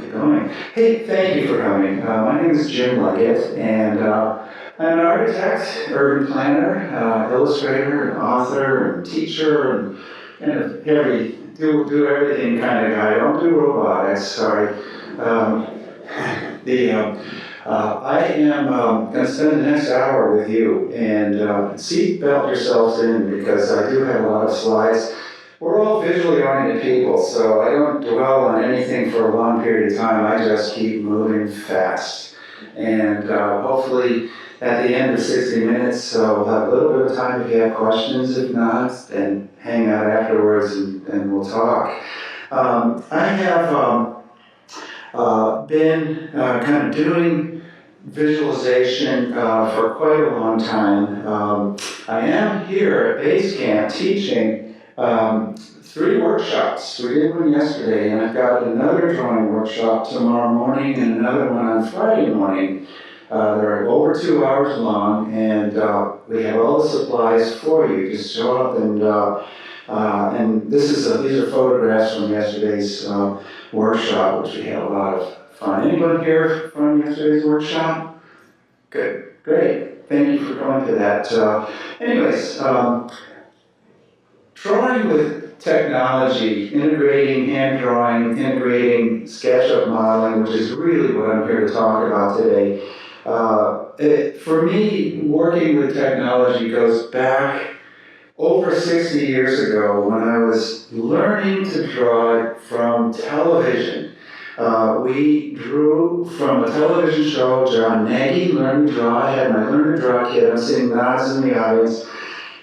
get going. Hey, thank you for coming. My name is Jim Leggitt, and I'm an architect, urban planner, illustrator, and author, and teacher, and kind of do everything kind of guy. I don't do robotics, sorry. I am going to spend the next hour with you, and seat belt yourselves in because I do have a lot of slides. We're all visually oriented people, so I don't dwell on anything for a long period of time. I just keep moving fast. And hopefully at the end of 60 minutes, we'll have a little bit of time if you have questions. If not, then hang out afterwards and we'll talk. I have been kind of doing visualization for quite a long time. I am here at Basecamp teaching 3 workshops. We did one yesterday, and I've got another drawing workshop tomorrow morning and another one on Friday morning. They're over 2 hours long, and we have all the supplies for you. Just show up and these are photographs from yesterday's workshop, which we had a lot of fun. Anyone here from yesterday's workshop? Good, great. Thank you for going to that. Anyways, drawing with technology, integrating hand drawing, integrating SketchUp modeling, which is really what I'm here to talk about today. For me, working with technology goes back over 60 years ago when I was learning to draw from television. We drew from a television show. John Nagy learned to draw. I had my Learn to Draw kit. I'm seeing nods in the audience.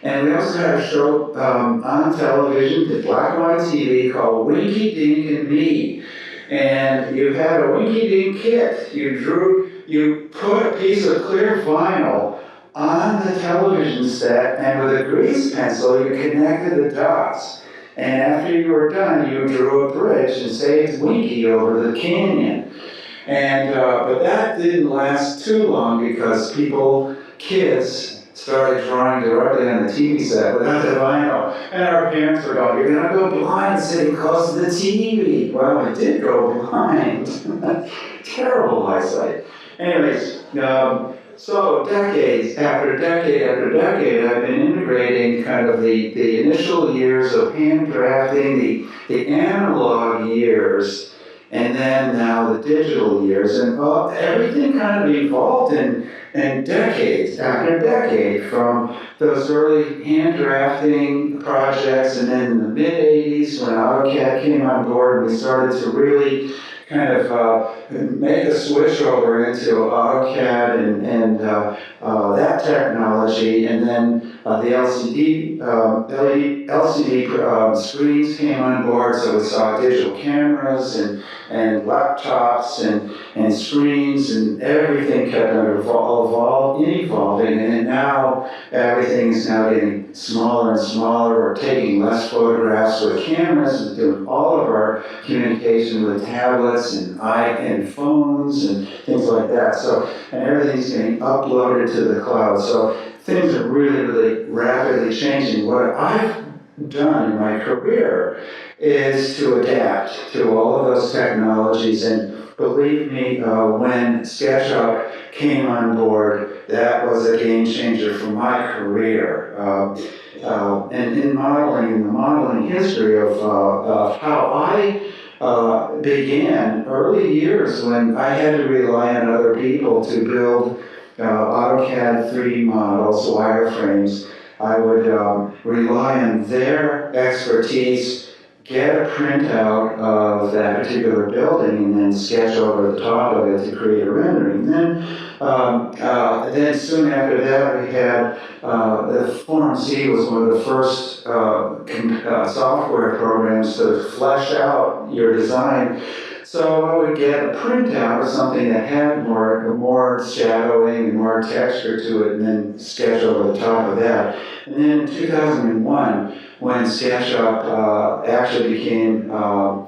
And we also had a show on television, the black and white TV, called Winky Dink and Me. And you had a Winky Dink kit. You put a piece of clear vinyl on the television set, and with a grease pencil, you connected the dots. And after you were done, you drew a bridge and saved Winky over the canyon. And but that didn't last too long because kids, started drawing directly on the TV set without the vinyl. And our parents were going, "You're going to go blind sitting close to the TV." Well, I did go blind. Terrible eyesight. Anyways, so decades after decade after decade, I've been integrating kind of the initial years of hand drafting, the analog years, and then now the digital years. And everything kind of evolved in decades after decade, from those early hand drafting projects, and then in the mid-'80s when AutoCAD came on board, we started to really kind of make a switch over into AutoCAD and that technology, and then the LCD screens came on board, so we saw digital cameras and laptops and screens, and everything kept evolving, and now everything is now getting smaller and smaller. We're taking less photographs with cameras and doing all of our communication with tablets and phones and things like that. So, and everything's getting uploaded to the cloud. So things are really, really rapidly changing. What I've done in my career is to adapt to all of those technologies, and believe me, when SketchUp came on board, that was a game changer for my career. And in the modeling history of how I began early years, when I had to rely on other people to build AutoCAD 3D models, wireframes. I would rely on their expertise, get a printout of that particular building, and then sketch over the top of it to create a rendering. Then soon after that, we had the Form Z was one of the first software programs to flesh out your design. So I would get a printout of something that had more shadowing and more texture to it, and then sketch over the top of that. And then in 2001, when SketchUp actually became a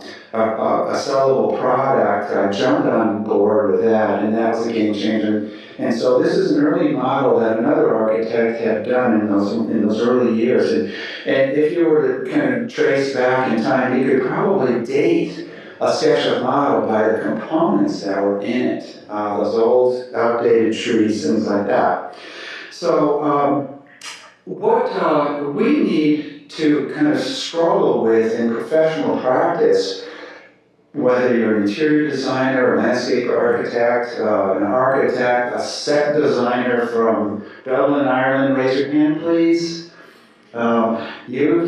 sellable product, I jumped on board with that, and that was a game changer. And so this is an early model that another architect had done in those early years. And if you were to kind of trace back in time, you could probably date a SketchUp model by the components that were in it, those old, outdated trees, things like that. So what we need to kind of struggle with in professional practice, whether you're an interior designer, a landscape architect, an architect, a set designer from Dublin, Ireland, raise your hand, please. You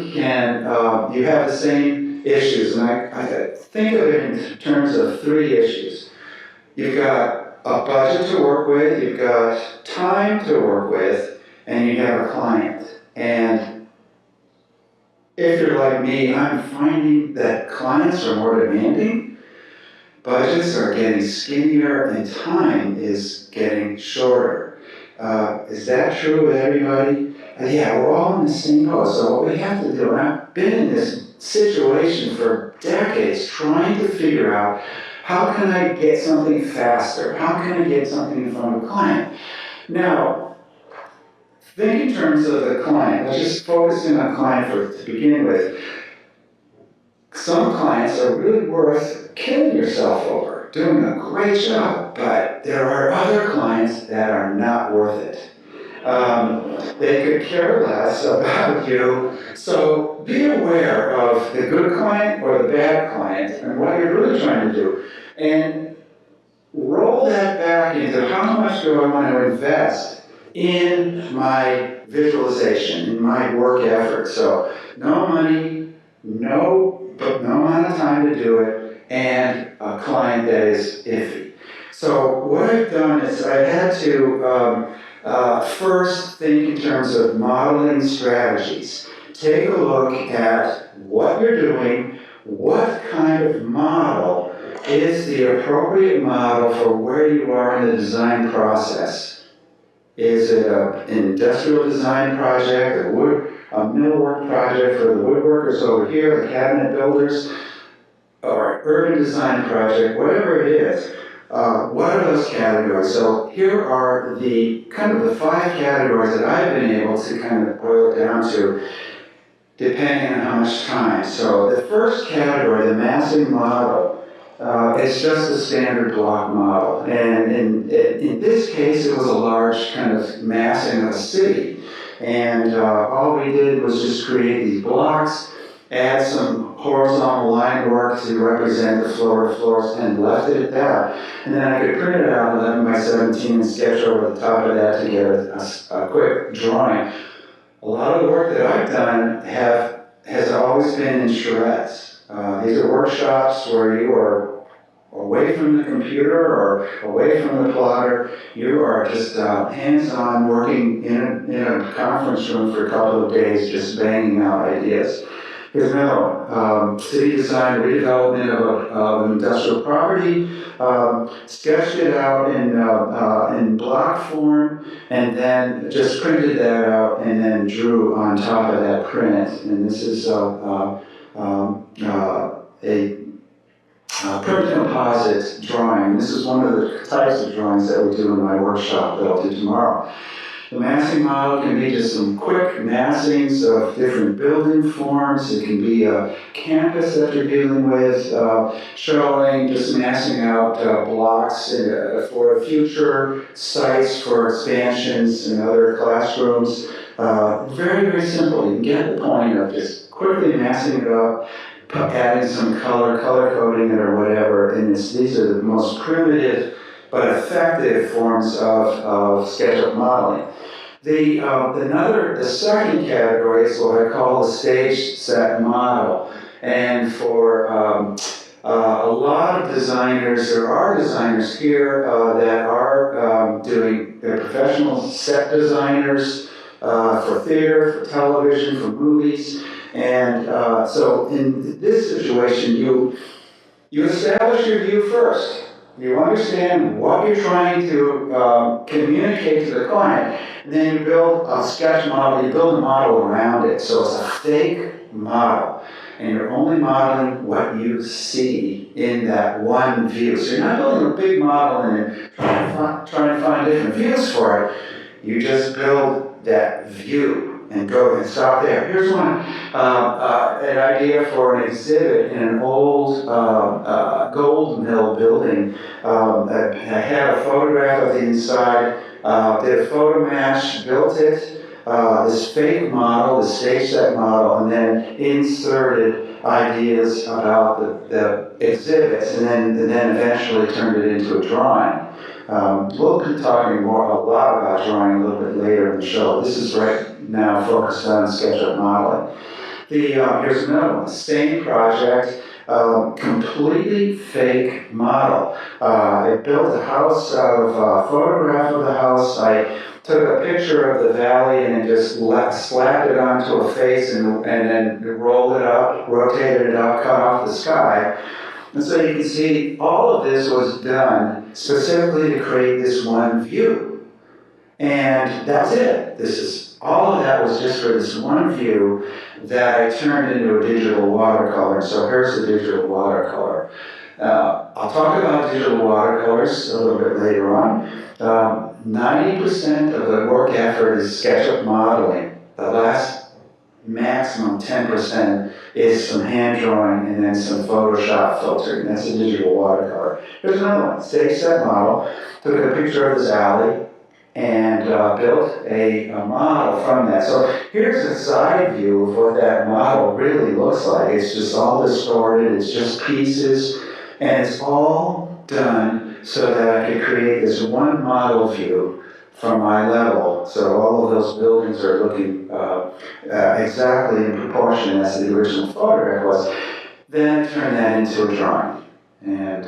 have the same issues, and I think of it in terms of three issues. You've got a budget to work with, you've got time to work with, and you have a client. And if you're like me, I'm finding that clients are more demanding, budgets are getting skinnier, and time is getting shorter. Is that true with everybody? Yeah, we're all in the same boat. So what we have to do, and I've been in this situation for decades, trying to figure out how can I get something faster? How can I get something in front of a client? Now, think in terms of the client. Let's just focus in on client to begin with. Some clients are really worth killing yourself over, doing a great job, but there are other clients that are not worth it. They could care less about you, so be aware of the good client or the bad client and what you're really trying to do. And roll that back into how much do I want to invest in my visualization, in my work effort. So no money, no amount of time to do it, and a client that is iffy. So what I've done is I've had to first think in terms of modeling strategies. Take a look at what you're doing, what kind of model is the appropriate model for where you are in the design process. Is it an industrial design project, a millwork project for the woodworkers over here, the cabinet builders, or urban design project, whatever it is? What are those categories? So here are the kind of the 5 categories that I've been able to kind of boil it down to, depending on how much time. So the first category, the massing model, it's just a standard block model. And in this case, it was a large kind of massing of a city. And all we did was just create these blocks, add some horizontal line work to represent the floors, and left it at that. And then I could print it out 11 by 17 and sketch over the top of that to get a quick drawing. A lot of the work that I've done has always been in charrettes. These are workshops where you are away from the computer or away from the plotter. You are just hands-on working in a conference room for a couple of days, just banging out ideas. Here's another one. City design, redevelopment of an industrial property. Sketched it out in block form, and then just printed that out, and then drew on top of that print. And this is a print composite drawing. This is one of the types of drawings that we do in my workshop that I'll do tomorrow. The massing model can be just some quick massings of different building forms. It can be a campus that you're dealing with, showing just massing out blocks for future sites for expansions and other classrooms. Very, very simple. You can get the point of just quickly massing it up, adding some color coding it or whatever. And these are the most primitive but effective forms of SketchUp modeling. The second category is what I call the stage set model. And for a lot of designers, there are designers here that are they're professional set designers for theater, for television, for movies. And so in this situation, you establish your view first. You understand what you're trying to communicate to the client, and then you build a sketch model, you build a model around it. So it's a fake model, and you're only modeling what you see in that one view. So you're not building a big model and trying to find different views for it. You just build that view. and go and stop there. Here's one, an idea for an exhibit in an old gold mill building. I had a photograph of the inside, did a photo match, built it, this fake model, the stage set model, and then inserted ideas about the exhibits, and then eventually turned it into a drawing. We'll be talking a lot about drawing a little bit later in the show. This is right now focused on SketchUp modeling. Here's another one, same project, completely fake model. I built a house out of a photograph of the house. I took a picture of the valley and then just slapped it onto a face and then rolled it up, rotated it up, cut off the sky. And so you can see all of this was done specifically to create this one view. And that's it. All of that was just for this one view that I turned into a digital watercolor. So here's the digital watercolor. I'll talk about digital watercolors a little bit later on. 90% of the work effort is SketchUp modeling. The last maximum 10% is some hand drawing and then some Photoshop filtering. That's a digital watercolor. Here's another one, stage set model. Took a picture of this alley and built a model from that. So here's a side view of what that model really looks like. It's just all distorted, it's just pieces, and it's all done so that I could create this one model view from my level. So all of those buildings are looking exactly in proportion as the original photograph was. Then turn that into a drawing. And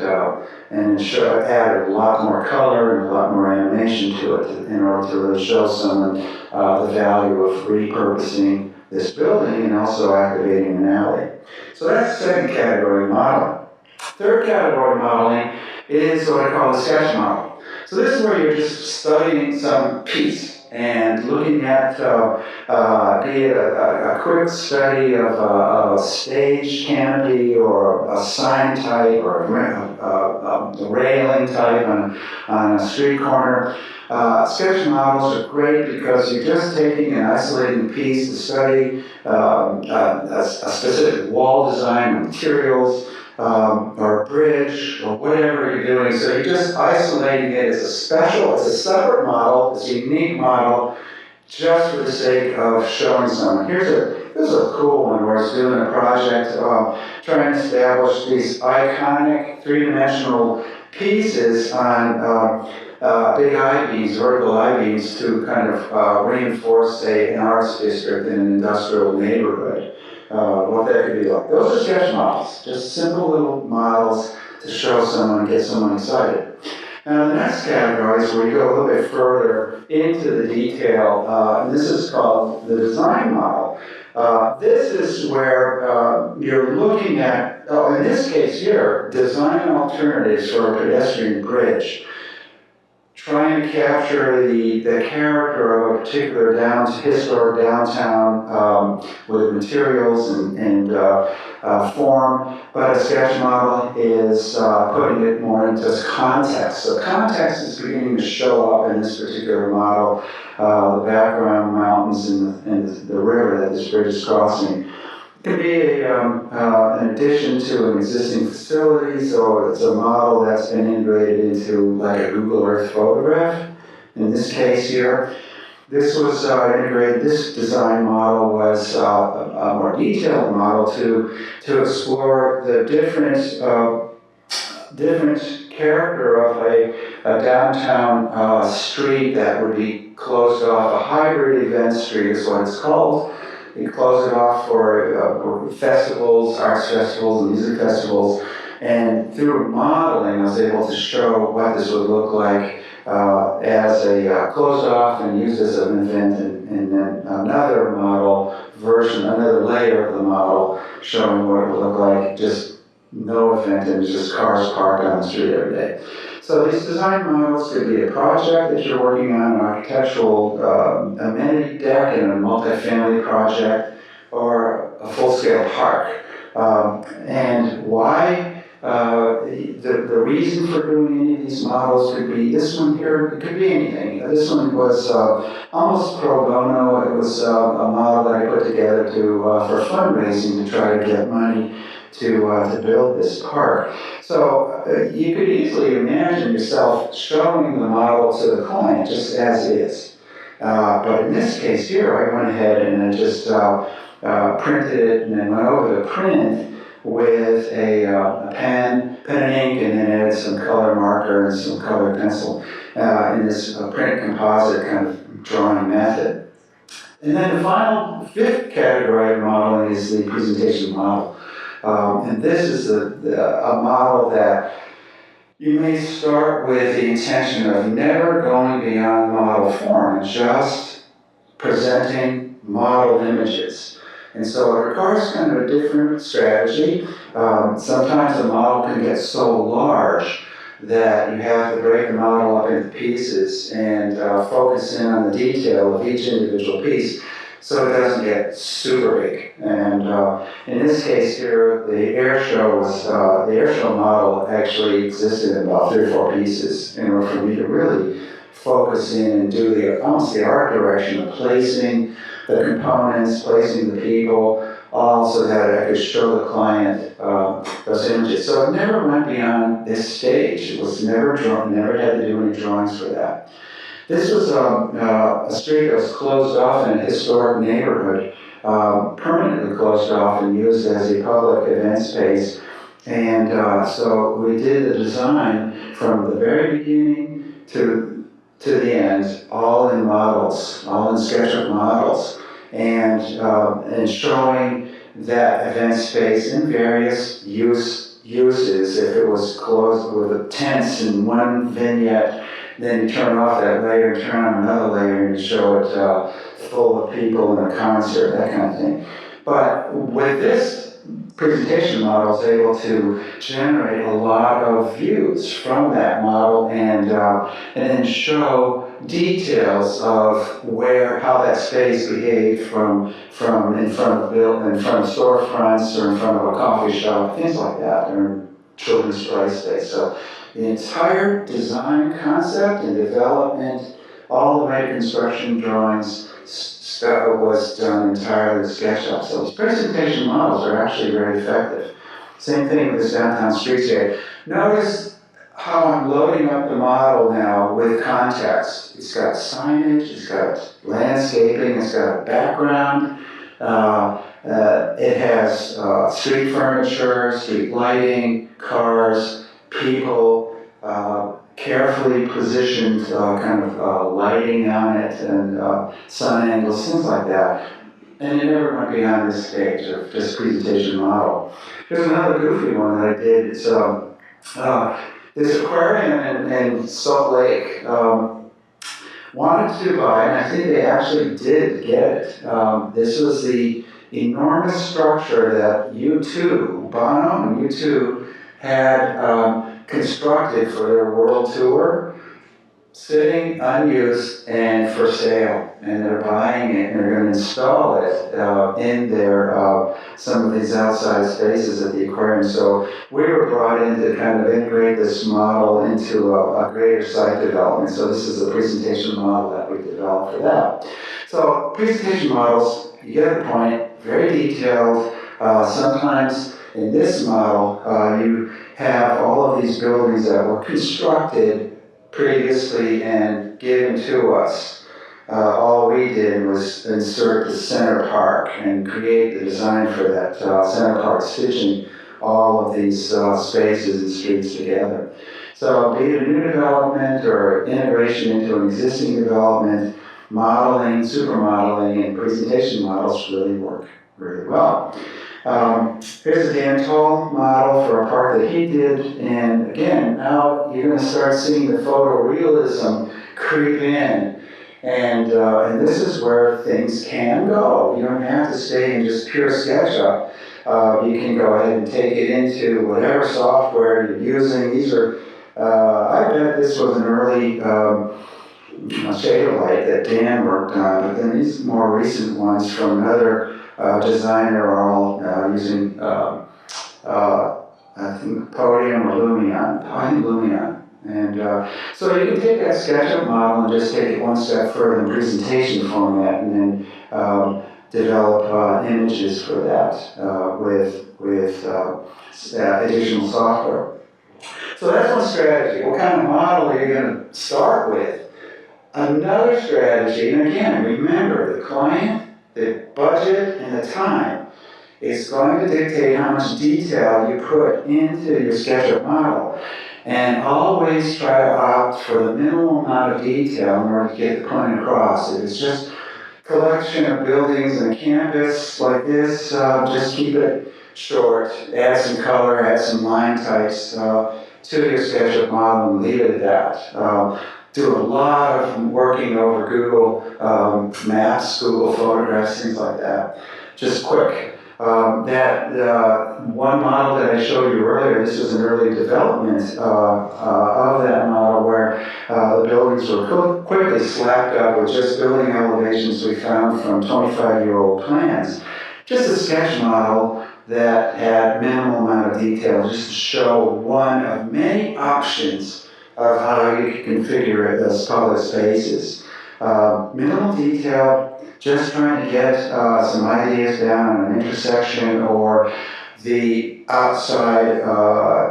added a lot more color and a lot more animation to it in order to really show someone the value of repurposing this building and also activating an alley. So that's the second category, modeling. Third category, modeling, is what I call the sketch model. So this is where you're just studying some piece and looking at be it a quick study of a stage canopy or a sign type or a railing type on a street corner. Sketch models are great because you're just taking an isolated piece to study a specific wall design or materials, or a bridge, or whatever you're doing. So you're just isolating it as it's a separate model, it's a unique model, just for the sake of showing someone. Here's a cool one where I was doing a project trying to establish these iconic three-dimensional pieces on big I-beams, vertical I-beams, to kind of reinforce an arts district in an industrial neighborhood. What that could be like. Those are sketch models, just simple little models to show someone, get someone excited. Now the next category is where we go a little bit further into the detail, and this is called the design model. This is where you're looking at, in this case here, design alternatives for a pedestrian bridge. Trying to capture the character of a particular historic downtown with materials and form, but a sketch model is putting it more into context. So context is beginning to show up in this particular model, the background mountains and the river that this bridge is crossing. It can be an addition to an existing facility, so it's a model that's been integrated into like a Google Earth photograph. In this case here, this was integrated. This design model was a more detailed model to explore the different character of a downtown street that would be closed off. A hybrid event street is what it's called. We close it off for festivals, arts festivals, and music festivals. And through modeling, I was able to show what this would look like as a closed off and used as an event, and then another model version, another layer of the model showing what it would look like, just no event, and it's just cars parked on the street every day. So these design models could be a project that you're working on, an architectural amenity deck in a multifamily project, or a full-scale park. And why The reason for doing any of these models could be this one here, it could be anything. This one was almost pro bono. It was a model that I put together for fundraising to try to get money to build this park. So you could easily imagine yourself showing the model to the client just as is. But in this case here, I went ahead and I just printed it and then went over the print with a pen and ink, and then added some color marker and some colored pencil in this print composite kind of drawing method. And then the final fifth category of modeling is the presentation model. And this is a model that you may start with the intention of never going beyond model form, just presenting model images. And so it requires kind of a different strategy. Sometimes the model can get so large that you have to break the model up into pieces and focus in on the detail of each individual piece so it doesn't get super big. And in this case here, the air show model actually existed in about 3 or 4 pieces in order for me to really focus in and do almost the art direction of placing the components, placing the people, all so that I could show the client those images. So it never went beyond this stage. It was never drawn, never had to do any drawings for that. This was a street that was closed off in a historic neighborhood, permanently closed off and used as a public event space. And so we did the design from the very beginning to the end, all in models, all in SketchUp models, and showing that event space in various uses. If it was closed with a tents in one vignette, then you turn off that layer and turn on another layer and you show it full of people in a concert, that kind of thing. But with this presentation model, I was able to generate a lot of views from that model and then show details of how that space behaved from in front of storefronts or in front of a coffee shop, things like that, or children's play space. So the entire design concept and development, all the way to construction drawings, was done entirely with SketchUp. So these presentation models are actually very effective. Same thing with this downtown streetscape. Notice how I'm loading up the model now with context. It's got signage, it's got landscaping, it's got a background. It has street furniture, street lighting, cars, people, carefully positioned kind of lighting on it and sun angles, things like that. And it never went beyond this stage of just presentation model. Here's another goofy one that I did. It's this aquarium in Salt Lake wanted to buy, and I think they actually did get it. This was the enormous structure that U2, Bono and U2 had constructed for their world tour, sitting unused and for sale, and they're buying it and they're going to install it in their some of these outside spaces at the aquarium. So we were brought in to kind of integrate this model into a greater site development. So this is a presentation model that we developed for that. So presentation models, you get the point, very detailed. Sometimes in this model, you have all of these buildings that were constructed previously and given to us. All we did was insert the center park and create the design for that center park, stitching all of these spaces and streets together. So be it a new development or integration into an existing development, modeling, supermodeling, and presentation models really work really well. Here's a Dan Toll model for a park that he did, and again, now you're going to start seeing the photorealism creep in, and this is where things can go. You don't have to stay in just pure SketchUp. You can go ahead and take it into whatever software you're using. These are, I bet this was an early shader light that Dan worked on, but then these more recent ones from another designer are all using I think Podium or Lumion, I think Lumion. And so you can take that SketchUp model and just take it one step further in presentation format, and then develop images for that with additional software. So that's one strategy. What kind of model are you going to start with? Another strategy, and again, remember the client, the budget, and the time is going to dictate how much detail you put into your SketchUp model. And always try to opt for the minimal amount of detail in order to get the point across. If it's just collection of buildings and a campus like this, just keep it short, add some color, add some line types to your SketchUp model and leave it at that. Do a lot of working over Google Maps, Google Photographs, things like that. Just quick. One model that I showed you earlier, this was an early development of that model where the buildings were quickly slapped up with just building elevations we found from 25-year-old plans. Just a sketch model that had minimal amount of detail, just to show one of many options of how you can configure those public spaces. Minimal detail, just trying to get some ideas down on an intersection or the outside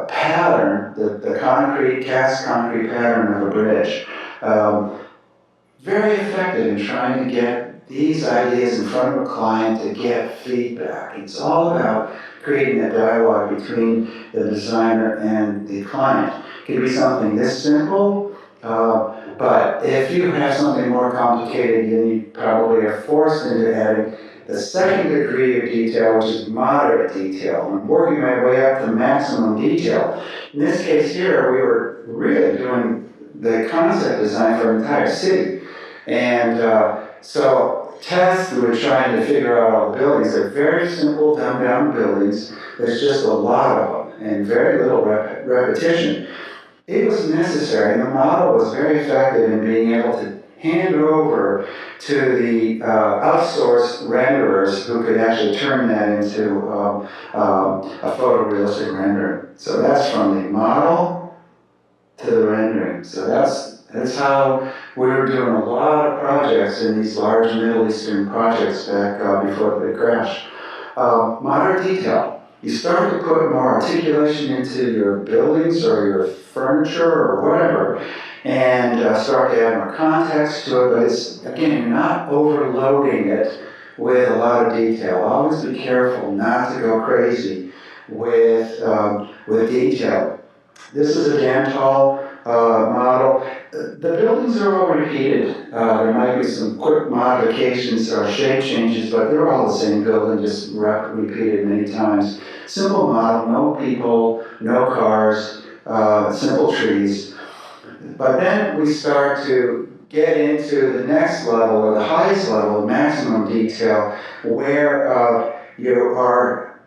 pattern, the concrete, cast concrete pattern of a bridge. Very effective in trying to get these ideas in front of a client to get feedback. It's all about creating that dialogue between the designer and the client. It can be something this simple, but if you have something more complicated, then you probably are forced into adding the second degree of detail, which is moderate detail. I'm working my way up to maximum detail. In this case here, we were really doing the concept design for an entire city. And so tests, we were trying to figure out all the buildings. They're very simple, dumbed down buildings. There's just a lot of them and very little repetition. It was necessary, and the model was very effective in being able to hand over to the outsourced renderers who could actually turn that into a photorealistic rendering. So that's from the model to the rendering. So that's how we were doing a lot of projects in these large Middle Eastern projects back before the big crash. Moderate detail. You start to put more articulation into your buildings or your furniture or whatever, and start to add more context to it, but it's, again, you're not overloading it with a lot of detail. Always be careful not to go crazy with detail. This is a Dantal model. The buildings are all repeated. There might be some quick modifications or shape changes, but they're all the same building, just repeated many times. Simple model, no people, no cars, simple trees. But then we start to get into the next level, or the highest level of maximum detail, where you are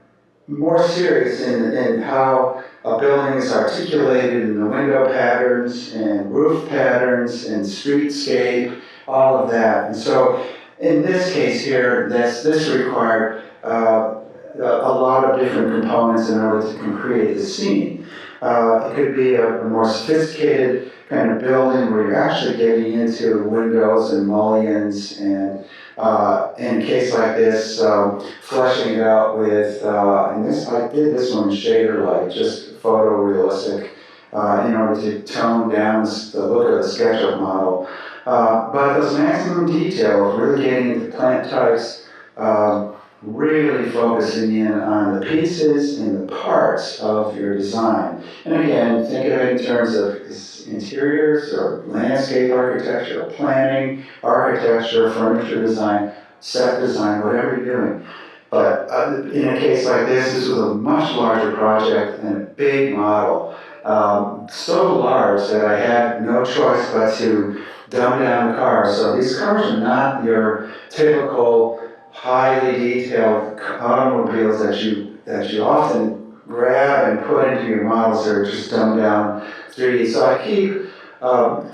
more serious in how a building is articulated in the window patterns and roof patterns and streetscape, all of that. And so in this case here, this required a lot of different components in order to create the scene. It could be a more sophisticated kind of building where you're actually getting into windows and mullions, and in a case like this, fleshing it out with, I did this one in shader light, just photorealistic, in order to tone down the look of the SketchUp model. But those maximum details, really getting into plant types, really focusing in on the pieces and the parts of your design. And again, think of it in terms of interiors or landscape architecture, or planning, architecture, furniture design, set design, whatever you're doing. But in a case like this was a much larger project and a big model. So large that I had no choice but to dumb down the cars. So these cars are not your typical highly detailed automobiles that you often grab and put into your models that are just dumbed down 3D. So I keep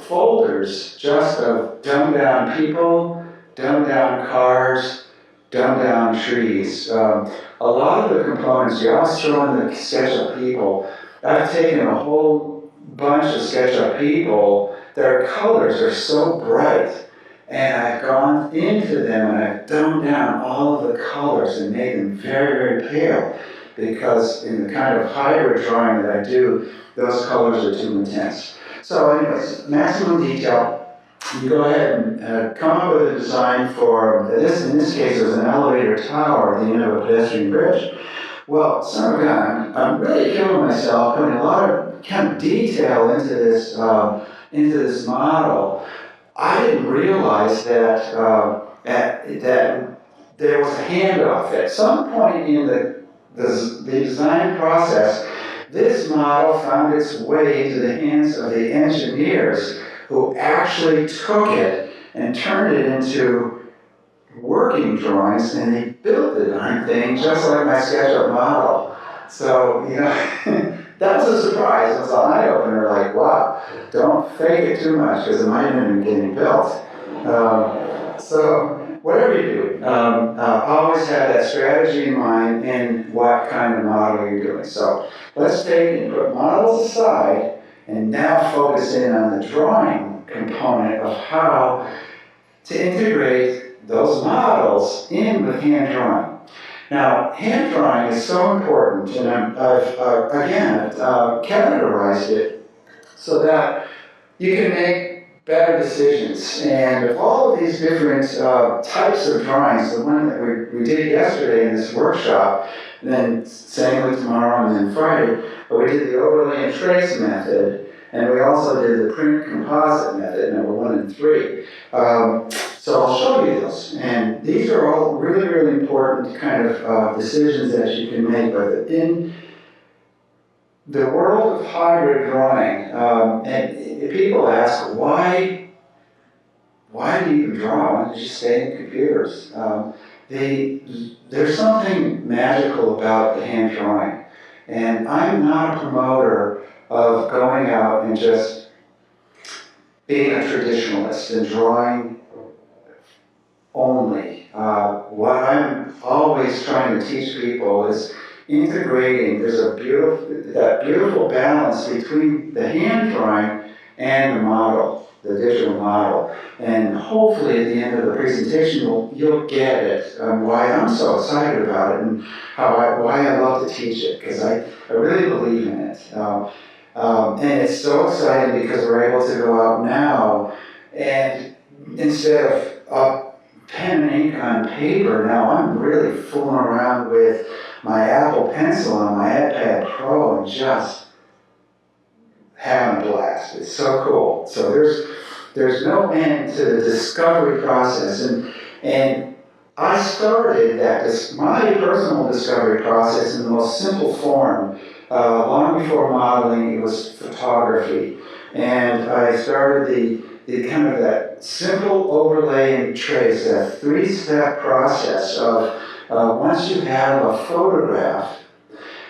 folders just of dumbed down people, dumbed down cars, dumbed down trees. A lot of the components, you always throw in the SketchUp people. I've taken a whole bunch of SketchUp people, their colors are so bright, and I've gone into them and I've dumbed down all of the colors and made them very, very pale, because in the kind of hybrid drawing that I do, those colors are too intense. So anyways, maximum detail. You go ahead and come up with a design for this. In this case, it was an elevator tower at the end of a pedestrian bridge. Well, some guy, I'm really killing myself putting a lot of kind of detail into this model. I didn't realize that that there was a handoff at some point in the design process. This model found its way into the hands of the engineers, who actually took it and turned it into working drawings, and they built the darn thing just like my SketchUp model. So, you know, that was a surprise. It was an eye-opener, like, wow, don't fake it too much, because it might not even getting built. So, whatever you do, always have that strategy in mind in what kind of model you're doing. So, let's take and put models aside, and now focus in on the drawing component of how to integrate those models in with hand drawing. Now, hand drawing is so important, and I've categorized it so that you can make better decisions. And of all of these different types of drawings, the one that we did yesterday in this workshop, and then same with tomorrow and then Friday, but we did the overlay and trace method, and we also did the print composite method, number 1 and 3. So I'll show you those. And these are all really, really important kind of decisions that you can make. But in the world of hybrid drawing, and people ask, why do you even draw? Why don't you stay in computers? There's something magical about the hand drawing. And I'm not a promoter of going out and just being a traditionalist and drawing only. What I'm always trying to teach people is integrating. There's that beautiful balance between the hand drawing and the model, the digital model. And hopefully at the end of the presentation, you'll get it, why I'm so excited about it, and why I love to teach it, because I really believe in it. And it's so exciting because we're able to go out now, and instead of pen and ink on paper, now I'm really fooling around with my Apple Pencil on my iPad Pro and just having a blast. It's so cool. So there's no end to the discovery process, and I started my personal discovery process in the most simple form. Long before modeling, it was photography, and I started the kind of that simple overlay and trace, that 3-step process of once you have a photograph,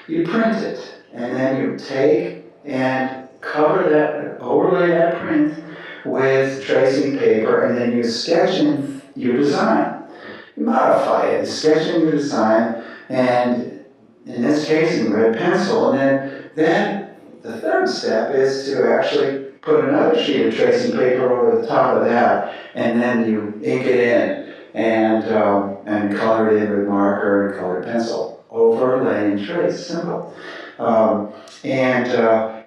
you print it, and then you take and overlay that print with tracing paper, and then you sketch in your design. You modify it, sketch in your design, and in this case in red pencil, and then the third step is to actually put another sheet of tracing paper over the top of that, and then you ink it in and color it in with marker and colored pencil. Overlay and trace, simple.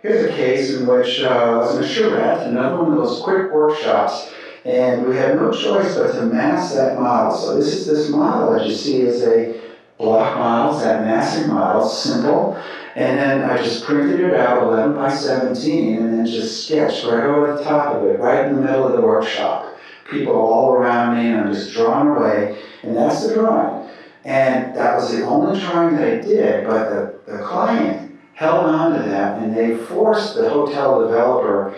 Here's a case in which I was in a charrette, another one of those quick workshops, and we had no choice but to mass that model. So this model, as you see, is a block model, that massing model, simple. And then I just printed it out 11 by 17 and then just sketched right over the top of it, right in the middle of the workshop. People all around me, and I'm just drawing away, and that's the drawing. And that was the only drawing that I did, but the client held on to that, and they forced the hotel developer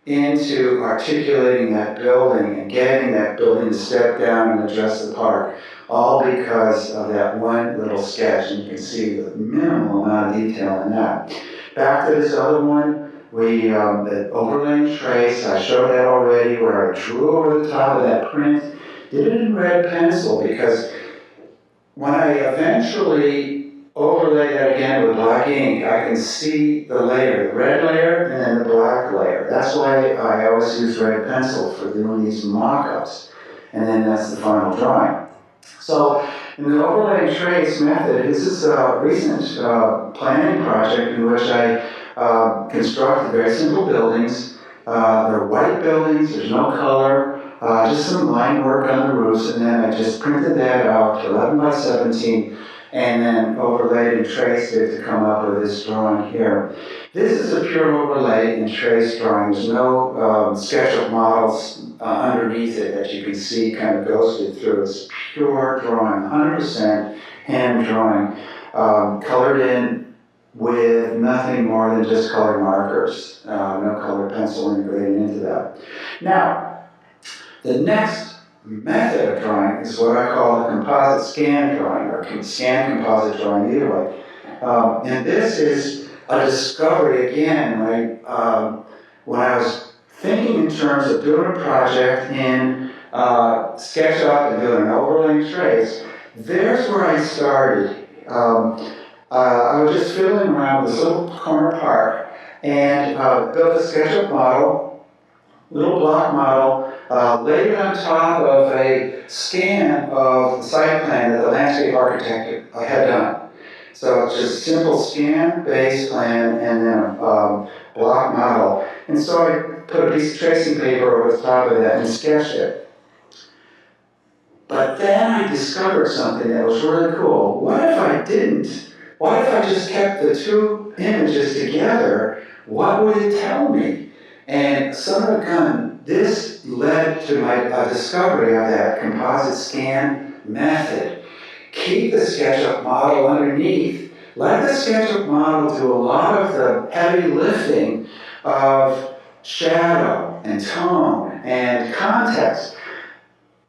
into articulating that building and getting that building to step down and address the park, all because of that one little sketch. And you can see the minimal amount of detail in that. Back to this other one, the overlay and trace, I showed that already, where I drew over the top of that print, did it in red pencil, because when I eventually overlay that again with black ink, I can see the layer, the red layer and then the black layer. That's why I always use red pencil for doing these mock-ups. And then that's the final drawing. So in the overlay and trace method, this is a recent planning project in which I constructed very simple buildings. They're white buildings, there's no color, just some line work on the roofs, and then I just printed that out, 11 by 17, and then overlaid and traced it to come up with this drawing here. This is a pure overlay and trace drawing. There's no SketchUp models underneath it that you can see kind of ghosted through. It's pure drawing, 100% hand drawing, colored in with nothing more than just color markers, no color pencil integrated into that. Now, the next method of drawing is what I call the composite scan drawing, or scan composite drawing, either way. And this is a discovery again, when I was thinking in terms of doing a project in SketchUp and doing an overlay and trace. There's where I started. I was just fiddling around with this little corner park and built a SketchUp model, little block model, laid it on top of a scan of the site plan that the landscape architect had done. So it's just a simple scan, base plan, and then a block model. And so I put a piece of tracing paper over the top of that and sketched it. But then I discovered something that was really cool. What if I didn't? What if I just kept the two images together? What would it tell me? And son of a gun, this led to my discovery of that composite scan method. Keep the SketchUp model underneath. Let the SketchUp model do a lot of the heavy lifting of shadow and tone and context.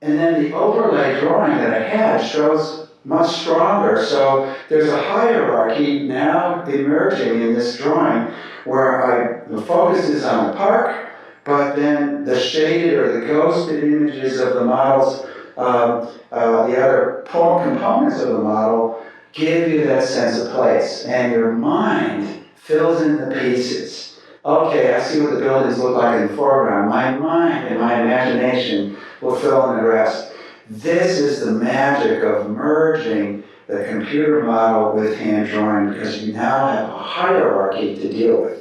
And then the overlay drawing that I had shows much stronger. So there's a hierarchy now emerging in this drawing where the focus is on the park, but then the shaded or the ghosted images of the models, the other components of the model, give you that sense of place. And your mind fills in the pieces. Okay, I see what the buildings look like in the foreground. My mind and my imagination will fill in the rest. This is the magic of merging the computer model with hand drawing, because you now have a hierarchy to deal with.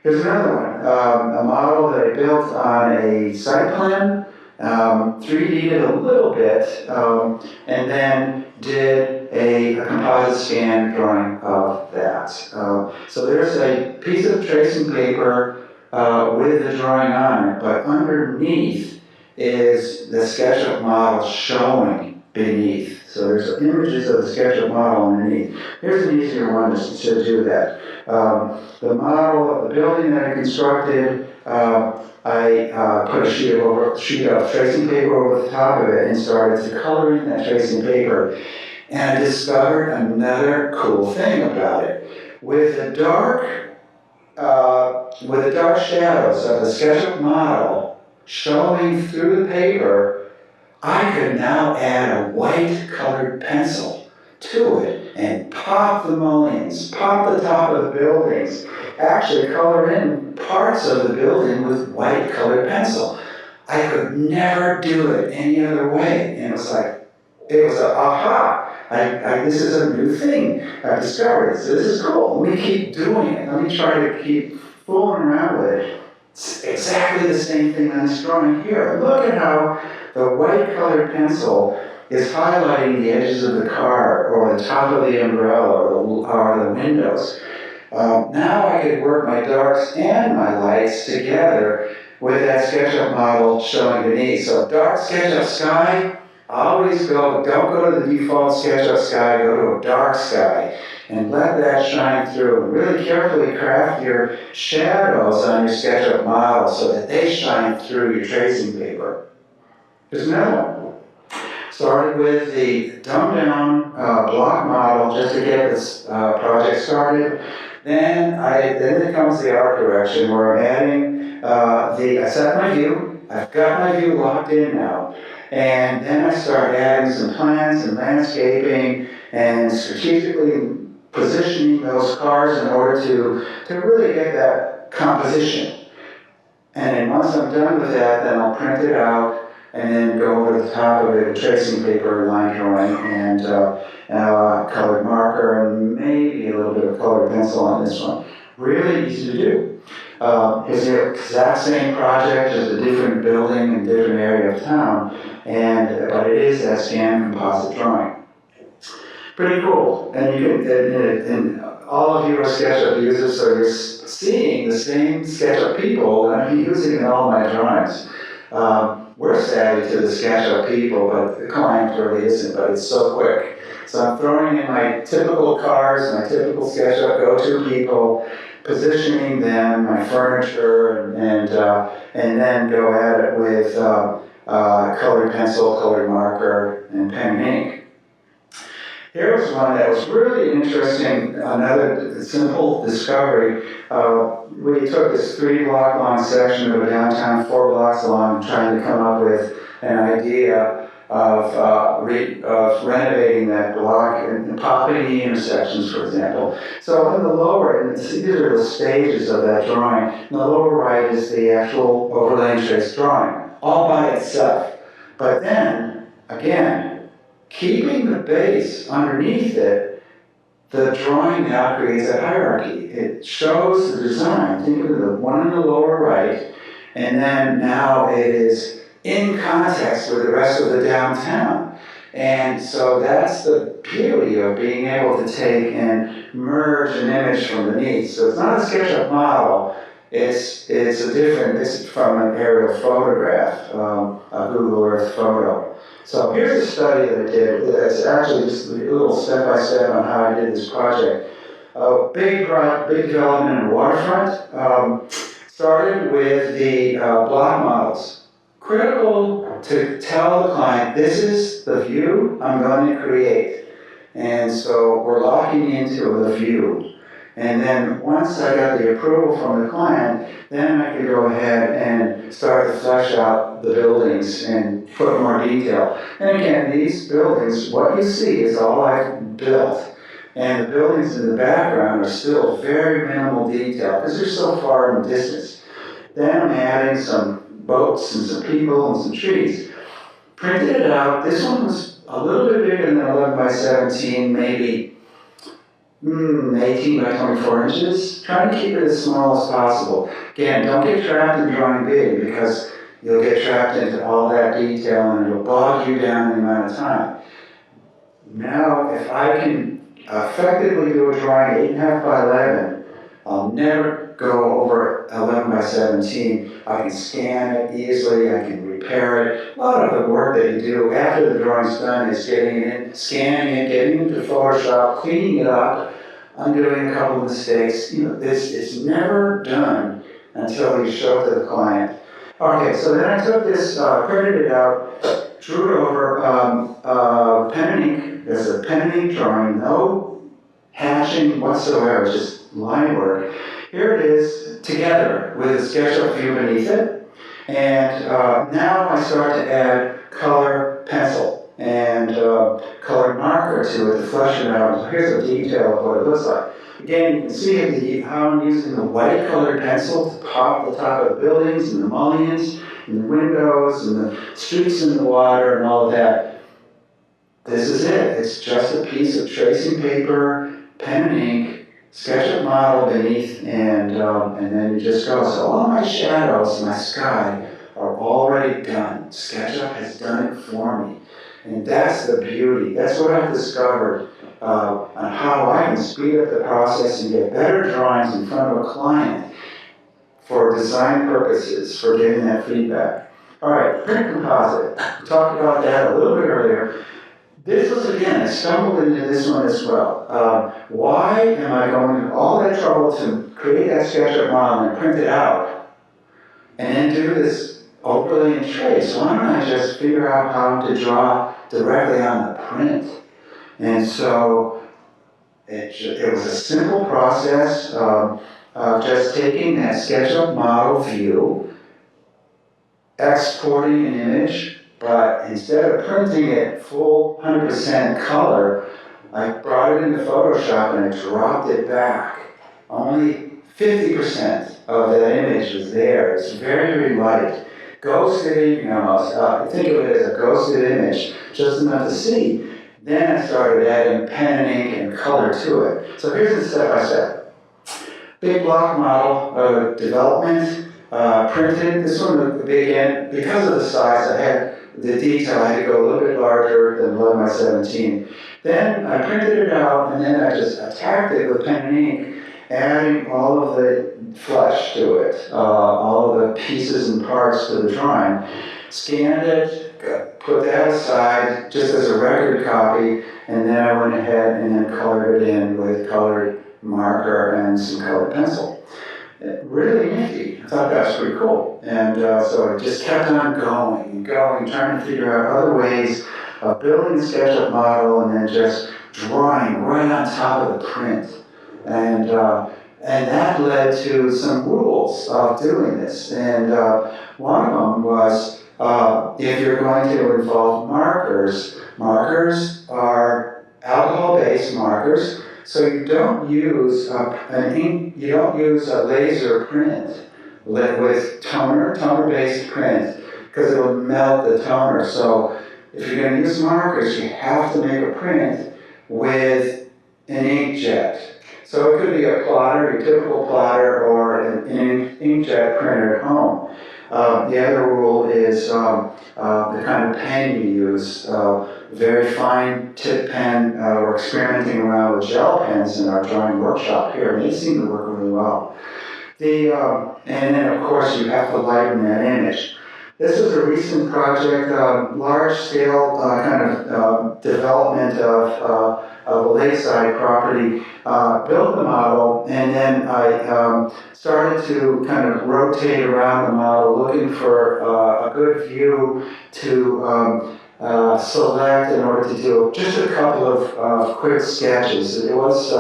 Here's another one, a model that I built on a site plan, 3D'd it a little bit, and then did a composite scan drawing of that. So there's a piece of tracing paper with the drawing on it, but underneath is the SketchUp model showing beneath. So there's images of the SketchUp model underneath. Here's an easier one to do that. The model of the building that I constructed, I put a sheet of tracing paper over the top of it and started to color in that tracing paper. And I discovered another cool thing about it. With the dark shadows of the SketchUp model showing through the paper, I could now add a white colored pencil to it and pop the mullions, pop the top of the buildings, actually color in parts of the building with white colored pencil. I could never do it any other way. And it was a aha. This is a new thing I've discovered. So this is cool. Let me keep doing it. Let me try to keep fooling around with it. It's exactly the same thing on this drawing here. Look at how the white colored pencil is highlighting the edges of the car or the top of the umbrella or the windows. Now I could work my darks and my lights together with that SketchUp model showing beneath. So dark SketchUp sky, always don't go to the default SketchUp sky, go to a dark sky and let that shine through. And really carefully craft your shadows on your SketchUp model so that they shine through your tracing paper. Here's another one. Started with the dumbed down block model just to get this project started. Then it comes the art direction where I'm adding I set my view. I've got my view locked in now. And then I started adding some plants and landscaping and strategically positioning those cars in order to really get that composition. And then once I'm done with that, then I'll print it out and then go over the top of it with tracing paper, line drawing, and colored marker, and maybe a little bit of colored pencil on this one. Really easy to do. It's the exact same project, just a different building and different area of town, but it is that scanned composite drawing. Pretty cool. And you can, and all of you are SketchUp users, so you're seeing the same SketchUp people that I'm using in all my drawings. We're savvy to the SketchUp people, but the client really isn't, but it's so quick. So I'm throwing in my typical cars, my typical SketchUp go-to people, positioning them, my furniture, and then go at it with colored pencil, colored marker, and pen and ink. Here was one that was really interesting, another simple discovery. We took this 3-block long section of a downtown 4 blocks long, trying to come up with an idea of renovating that block and popping the intersections, for example. So in the lower, and these are the stages of that drawing. In the lower right is the actual overlay and trace drawing, all by itself. But then, again, keeping the base underneath it, the drawing now creates a hierarchy. It shows the design. Think of the one in the lower right, and then now it is in context with the rest of the downtown. And so that's the beauty of being able to take and merge an image from beneath. So it's not a SketchUp model. It's from an aerial photograph, a Google Earth photo. So here's a study that I did. It's actually just a little step-by-step on how I did this project. Big development in the waterfront. Started with the block models. Critical to tell the client, this is the view I'm going to create. And so we're locking into the view. And then once I got the approval from the client, then I could go ahead and start to flesh out the buildings and put more detail. And again, these buildings, what you see is all I've built. And the buildings in the background are still very minimal detail because they're so far in the distance. Then I'm adding some boats and some people and some trees. Printed it out. This one was a little bit bigger than 11 by 17, maybe 18 by 24 inches. Try to keep it as small as possible. Again, don't get trapped in drawing big because you'll get trapped into all that detail and it'll bog you down the amount of time. Now, if I can effectively do a drawing 8.5 by 11, I'll never go over 11 by 17. I can scan it easily, I can repair it. A lot of the work that you do after the drawing's done is getting it in, scanning it, getting it into Photoshop, cleaning it up, undoing a couple of mistakes. You know, this is never done until you show it to the client. Okay, so then I took this, printed it out, drew it over pen and ink. There's a pen and ink drawing, no hatching whatsoever, just line work. Here it is together with a SketchUp view beneath it. And now I start to add color pencil and colored marker to it to flesh it out. So here's a detail of what it looks like. Again, you can see how I'm using the white colored pencil to pop the top of the buildings and the mullions and the windows and the streaks in the water and all of that. This is it. It's just a piece of tracing paper, pen and ink, SketchUp model beneath, and then you just go. So all my shadows, my sky, are already done. SketchUp has done it for me. And that's the beauty. That's what I've discovered on how I can speed up the process and get better drawings in front of a client for design purposes, for getting that feedback. All right, print composite. We talked about that a little bit earlier. This was, again, I stumbled into this one as well. Why am I going to all that trouble to create that SketchUp model and print it out and then do this overlay and trace? Why don't I just figure out how to draw directly on the print? And so it was a simple process of just taking that SketchUp model view, exporting an image But instead of printing it full 100% color, I brought it into Photoshop and I dropped it back. Only 50% of that image was there. It's very, very light. Ghosted, think of it as a ghosted image, just enough to see. Then I started adding pen and ink and color to it. So here's the step-by-step. Big block model of development, printed. This one was the big end. Because of the size, I had the detail. I had to go a little bit larger than 11 by 17. Then I printed it out, and then I just attacked it with pen and ink, adding all of the flesh to it, all of the pieces and parts to the drawing. Scanned it, put that aside just as a record copy, and then I went ahead and then colored it in with colored marker and some colored pencil. Really nifty. I thought that was pretty cool. And so I just kept on going and going, trying to figure out other ways of building the SketchUp model and then just drawing right on top of the print. And that led to some rules of doing this. And one of them was if you're going to involve markers, markers are alcohol-based markers. So you don't use a laser print with toner-based print, because it will melt the toner. So if you're going to use markers, you have to make a print with an inkjet. So it could be a plotter, your typical plotter, or an inkjet printer at home. The other rule is the kind of pen you use. Very fine tip pen. We're experimenting around with gel pens in our drawing workshop here, and they seem to work really well. And then, of course, you have to lighten that image. This is a recent project, large-scale kind of development of a lakeside property. Built the model, and then I started to kind of rotate around the model, looking for a good view to select in order to do just a couple of quick sketches. It was,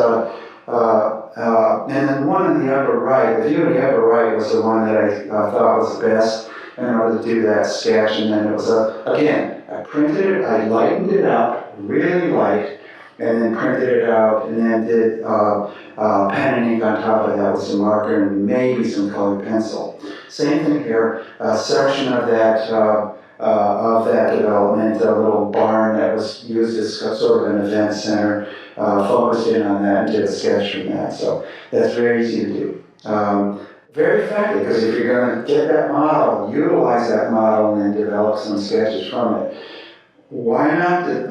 and then one in the upper right, the view in the upper right was the one that I thought was the best in order to do that sketch. And then it was, again, I printed it, I lightened it up, really light, and then printed it out, and then did pen and ink on top of that with some marker and maybe some colored pencil. Same thing here, a section of that development, a little barn that was used as sort of an event center, focused in on that and did a sketch from that. So that's very easy to do. Very effective, because if you're going to get that model, utilize that model, and then develop some sketches from it. Why not just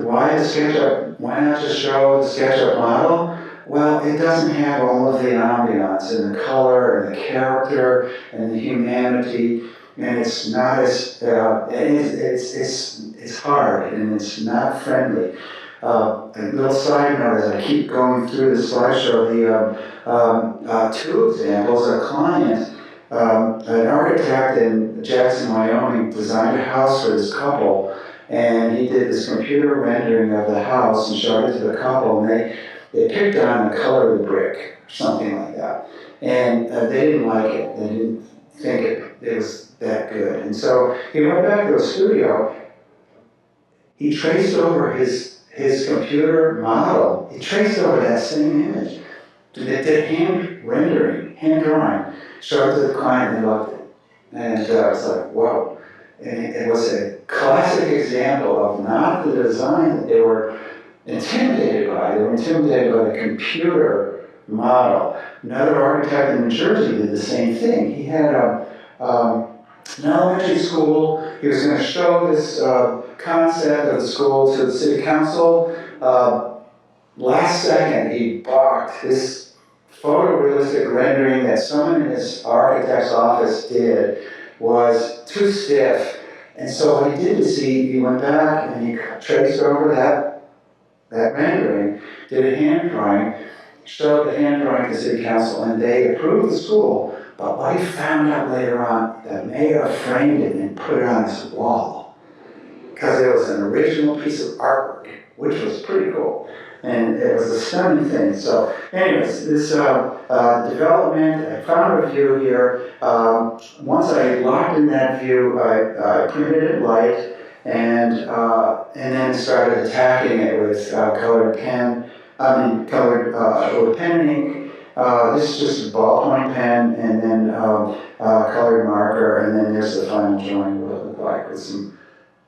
show the SketchUp model? Well, it doesn't have all of the ambiance and the color and the character and the humanity, and it's not as it's hard and it's not friendly. A little side note, as I keep going through the slideshow, the two examples. A client, an architect in Jackson, Wyoming, designed a house for this couple, and he did this computer rendering of the house and showed it to the couple, and they picked on the color of the brick, or something like that. And they didn't like it. They didn't think it was that good. And so he went back to the studio. He traced over his computer model. He traced over that same image. Did hand rendering, hand drawing, showed it to the client, and they loved it. And I was like, whoa. And it was a classic example of not the design that they were intimidated by. They were intimidated by the computer model. Another architect in New Jersey did the same thing. He had an elementary school. He was going to show this concept of the school to the city council. Last second, he balked. This photorealistic rendering that someone in his architect's office did was too stiff. And so what he did is he went back and he traced over that rendering, did a hand drawing, showed the hand drawing to the city council, and they approved the school. But what he found out later on, the mayor framed it and put it on his wall, because it was an original piece of artwork, which was pretty cool. And it was a stunning thing. So anyways, this development, I found a view here. Once I locked in that view, I printed it light, and then started attacking it with colored with pen and ink. This is just a ballpoint pen, and then colored marker, and then there's the final drawing what it looked like with some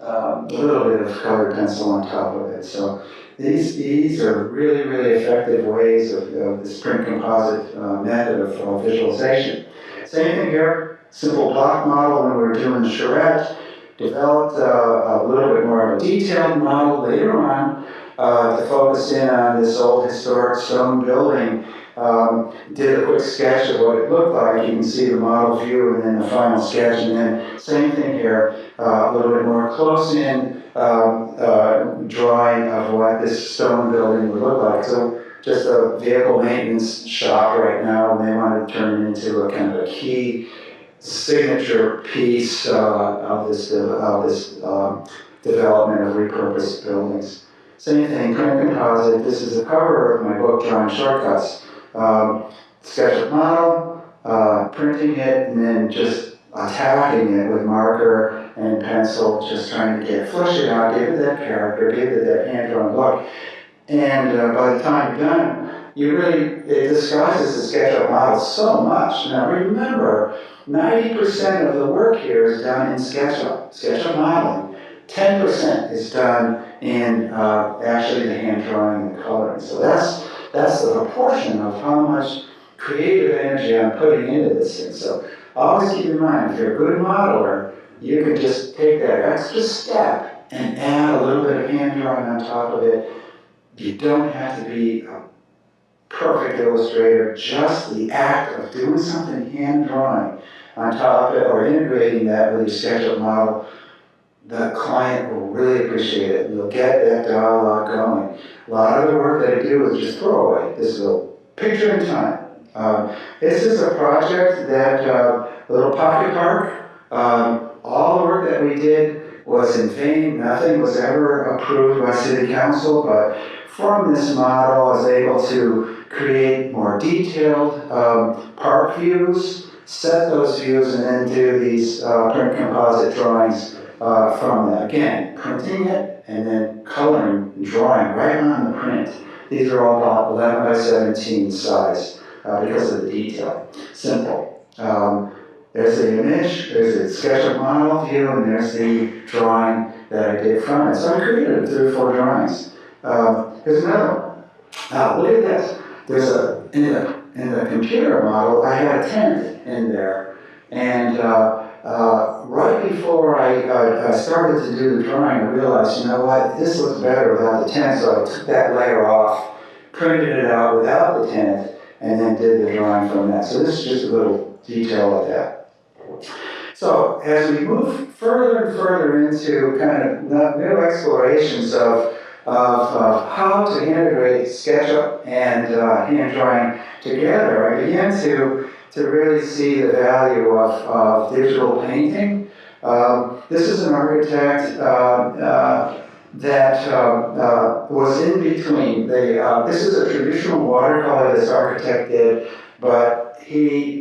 a little bit of colored pencil on top of it. So these are really, really effective ways of this print composite method of visualization. Same thing here, simple block model when we were doing the charrette. Developed a little bit more of a detailed model later on to focus in on this old historic stone building. Did a quick sketch of what it looked like. You can see the model view and then the final sketch, and then same thing here, a little bit more close-in drawing of what this stone building would look like. So just a vehicle maintenance shop right now, and they want to turn it into a kind of a key signature piece of this development of repurposed buildings. Same thing, print composite. This is the cover of my book, Drawing Shortcuts. SketchUp model, printing it, and then just attacking it with marker and pencil, just trying to flush it out, give it that character, give it that hand-drawn look. And by the time you're done, it disguises the SketchUp model so much. Now remember, 90% of the work here is done in SketchUp modeling. 10% is done in actually the hand drawing and coloring. So that's the proportion of how much creative energy I'm putting into this thing. So always keep in mind, if you're a good modeler, you can just take that extra step and add a little bit of hand drawing on top of it. You don't have to be a perfect illustrator, just the act of doing something hand drawing on top of it or integrating that with your SketchUp model, the client will really appreciate it. You'll get that dialogue going. A lot of the work that I do is just throw away. This is a picture in time. This is a project that, a little pocket park. All the work that we did was in vain. Nothing was ever approved by City Council, but from this model, I was able to create more detailed park views, set those views, and then do these print composite drawings from that. Again, printing it and then coloring and drawing right on the print. These are all about 11 by 17 size because of the detail. Simple. There's the image, there's the SketchUp model view, and there's the drawing that I did from it. So I created 3 or 4 drawings. Here's another one. Look at this. There's in the computer model, I had a tent in there, and right before I started to do the drawing, I realized, you know what, this looks better without the tent, so I took that layer off, printed it out without the tent, and then did the drawing from that. So this is just a little detail of that. So as we move further and further into kind of new explorations of how to integrate SketchUp and hand drawing together, I began to really see the value of digital painting. This is an architect that was in between. This is a traditional watercolor this architect did, but he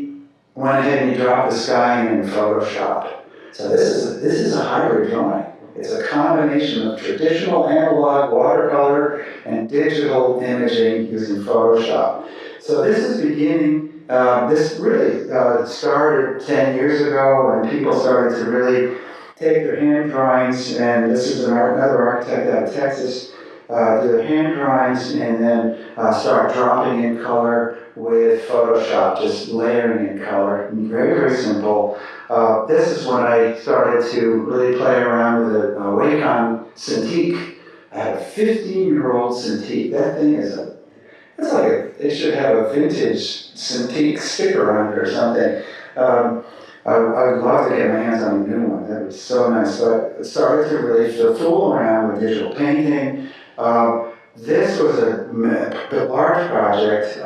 went ahead and he dropped the sky in Photoshop. So this is a hybrid drawing. It's a combination of traditional analog watercolor and digital imaging using Photoshop. So this is beginning, this really started 10 years ago when people started to really take their hand drawings, and this is another architect out of Texas, do the hand drawings and then start dropping in color with Photoshop, just layering in color. Very, very simple. This is when I started to really play around with a Wacom Cintiq. I had a 15-year-old Cintiq. That thing it should have a vintage Cintiq sticker on it or something. I would love to get my hands on a new one. That was so nice. But I started to really fool around with digital painting. This was a large project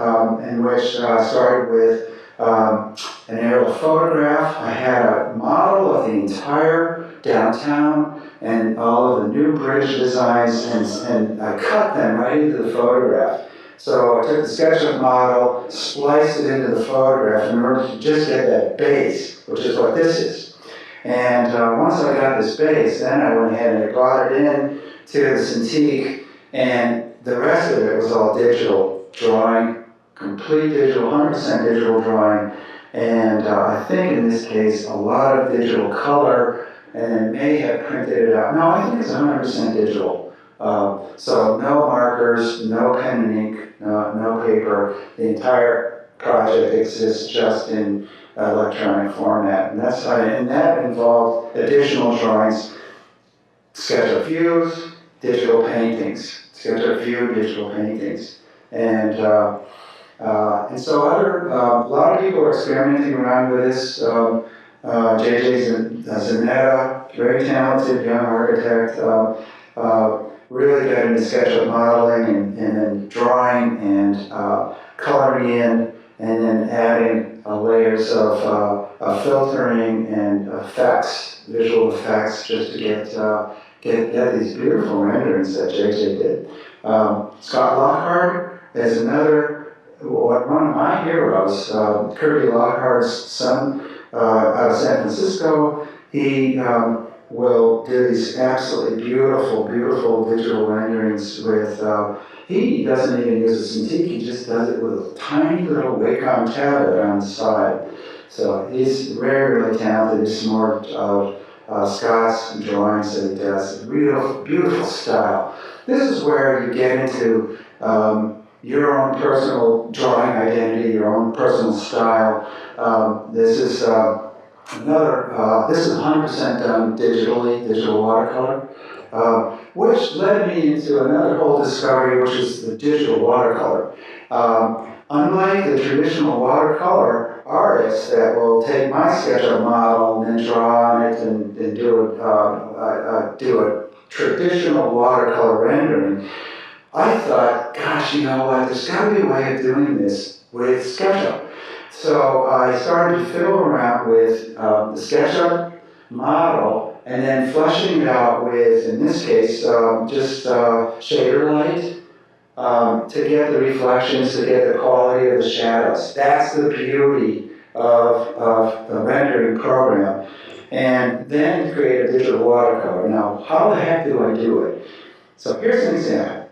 in which I started with an aerial photograph. I had a model of the entire downtown and all of the new bridge designs, and I cut them right into the photograph. So I took the SketchUp model, spliced it into the photograph in order to just get that base, which is what this is. And once I got this base, then I went ahead and I brought it in to the Cintiq, and the rest of it was all digital drawing, complete digital, 100% digital drawing, and I think in this case a lot of digital color, and may have printed it out. No, I think it's 100% digital. So no markers, no pen and ink, no paper. The entire project exists just in electronic format, and that involved additional drawings, SketchUp views, digital paintings, SketchUp view, digital paintings, and so a lot of people are experimenting around with this. JJ Zanetta, very talented young architect, really got into SketchUp modeling and then drawing and coloring in, and then adding layers of filtering and effects, visual effects, just to get these beautiful renderings that JJ did. Scott Lockhart is one of my heroes, Kirby Lockhart's son, out of San Francisco. He will do these absolutely beautiful, beautiful digital renderings with, he doesn't even use a Cintiq, he just does it with a tiny little Wacom tablet on the side. So he's very, really talented. It's more of Scott's drawings that he does. Real beautiful style. This is where you get into your own personal drawing identity, your own personal style. This is this is 100% done digitally, digital watercolor, which led me into another whole discovery, which is the digital watercolor. Unlike the traditional watercolor artists that will take my SketchUp model and then draw on it and do a traditional watercolor rendering, I thought, gosh, you know what, there's got to be a way of doing this with SketchUp. So I started to fiddle around with the SketchUp model and then fleshing it out with, in this case, just shader light to get the reflections, to get the quality of the shadows. That's the beauty of the rendering program. And then create a digital watercolor. Now, how the heck do I do it? So here's an example.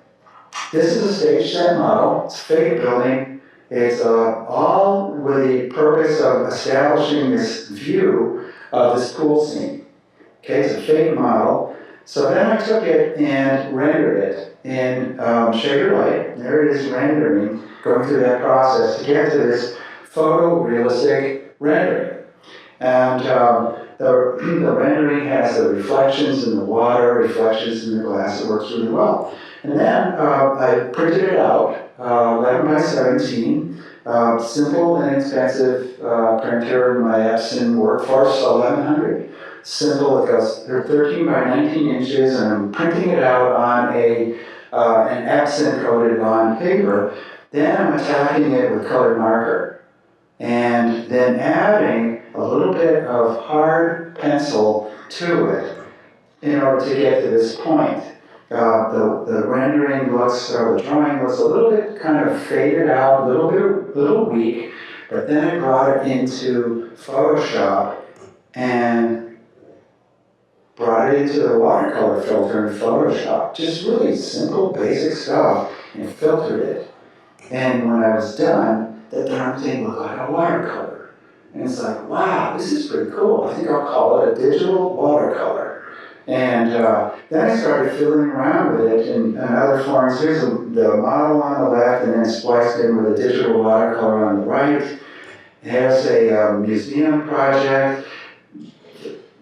This is a stage set model. It's a fake building. It's all with the purpose of establishing this view of this pool scene. Okay, it's a fake model. So then I took it and rendered it in shader light. There it is rendering, going through that process to get to this photorealistic rendering. And the rendering has the reflections in the water, reflections in the glass. It works really well. And then I printed it out, 11 by 17, simple and inexpensive printer, my Epson Workforce 1100. Simple, it goes 13 by 19 inches, and I'm printing it out on an Epson coated on paper. Then I'm attacking it with colored marker, and then adding a little bit of hard pencil to it in order to get to this point. The rendering looks, or the drawing looks a little bit kind of faded out, a little weak, but then I brought it into Photoshop and brought it into the watercolor filter in Photoshop. Just really simple, basic stuff, and filtered it. And when I was done, the darn thing looked like a watercolor. And it's like, wow, this is pretty cool. I think I'll call it a digital watercolor. And then I started fiddling around with it in other forms. Here's the model on the left, and then spliced in with a digital watercolor on the right. Here's a museum project.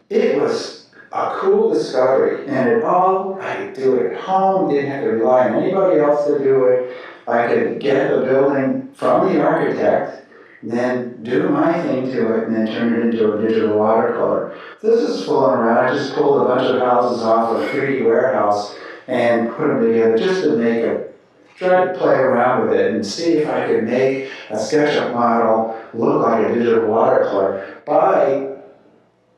It was a cool discovery, and I could do it at home, didn't have to rely on anybody else to do it. I could get the building from the architect, then do my thing to it, and then turn it into a digital watercolor. This is fooling around. I just pulled a bunch of houses off a 3D warehouse and put them together just to try to play around with it and see if I could make a SketchUp model look like a digital watercolor by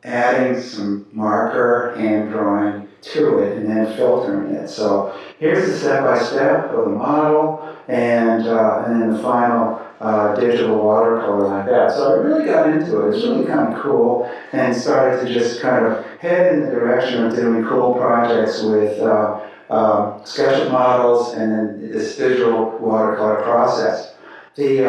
adding some marker, hand drawing to it, and then filtering it. So here's the step-by-step of the model, and then the final digital watercolor like that. So I really got into it. It's really kind of cool, and started to just kind of head in the direction of doing cool projects with SketchUp models and then this digital watercolor process. The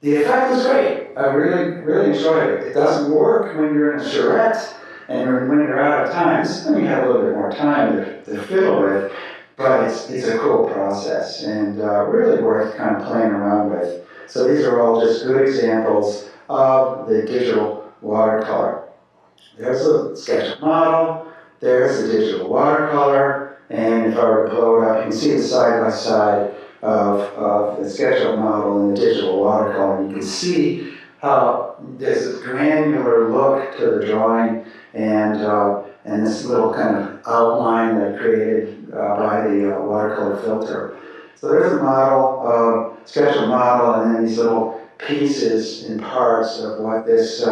effect was great. I really enjoyed it. It doesn't work when you're in a charrette and when you're out of time. This time you have a little bit more time to fiddle with, but it's a cool process and really worth kind of playing around with. So these are all just good examples of the digital watercolor. There's a SketchUp model, there's the digital watercolor, and if I were to blow it up, you can see the side by side of the SketchUp model and the digital watercolor. You can see how there's a granular look to the drawing and this little kind of outline that created by the watercolor filter. So there's a model, SketchUp model, and then these little pieces and parts of what this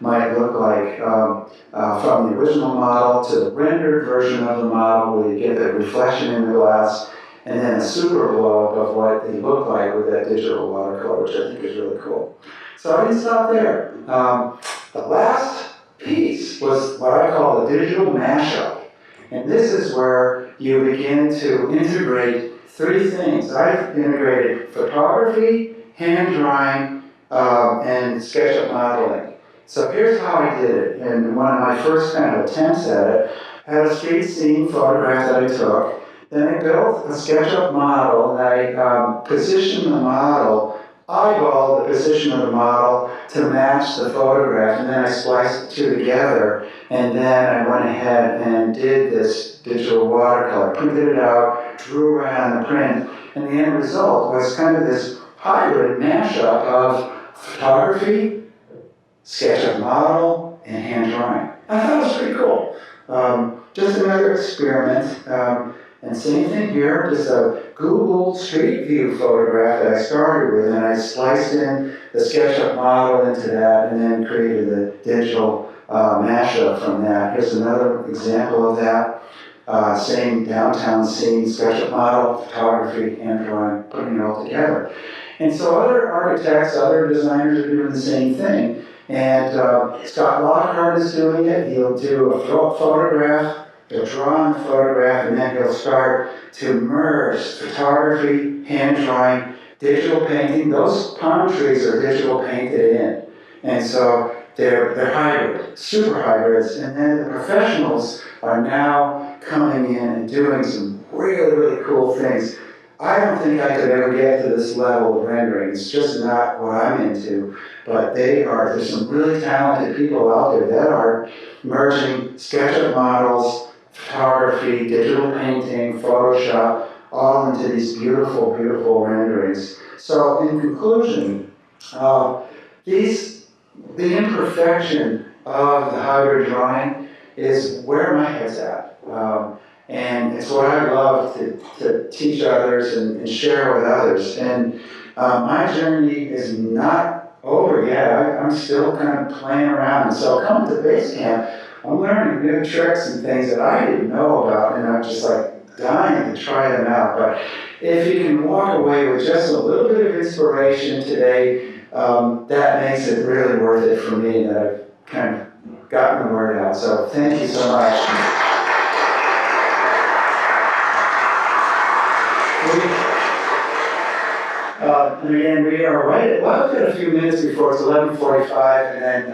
might look like from the original model to the rendered version of the model where you get the reflection in the glass, and then a super blow up of what they look like with that digital watercolor, which I think is really cool. So I didn't stop there. The last piece was what I call the digital mashup. And this is where you begin to integrate three things. I've integrated photography, hand drawing, and SketchUp modeling. So here's how I did it. And one of my first kind of attempts at it, I had a street scene photograph that I took. Then I built a SketchUp model, and I positioned the model, eyeballed the position of the model to match the photograph, and then I spliced the two together, and then I went ahead and did this digital watercolor, printed it out, drew right on the print, and the end result was kind of this hybrid mashup of photography, SketchUp model, and hand drawing. I thought it was pretty cool. Just another experiment. And same thing here, just a Google Street View photograph that I started with, and I spliced in the SketchUp model into that, and then created the digital mashup from that. Here's another example of that. Same downtown scene, SketchUp model, photography, hand drawing, putting it all together. And so other architects, other designers are doing the same thing. And Scott Lockhart is doing it. He'll do a photograph, he'll draw on the photograph, and then he'll start to merge photography, hand drawing, digital painting. Those palm trees are digital painted in. And so they're hybrid, super hybrids. And then the professionals are now coming in and doing some really cool things. I don't think I could ever get to this level of rendering. It's just not what I'm into. But there's some really talented people out there that are merging SketchUp models, photography, digital painting, Photoshop, all into these beautiful renderings. So in conclusion, the imperfection of the hybrid drawing is where my head's at. And it's what I love to teach others and share with others. And my journey is not over yet. I'm still kind of playing around. And so coming to Basecamp, I'm learning new tricks and things that I didn't know about, and I'm just like dying to try them out. But if you can walk away with just a little bit of inspiration today, that makes it really worth it for me that I've kind of gotten the word out. So thank you so much. And again, we are right at, well, we've got a few minutes before it's 11:45, and then,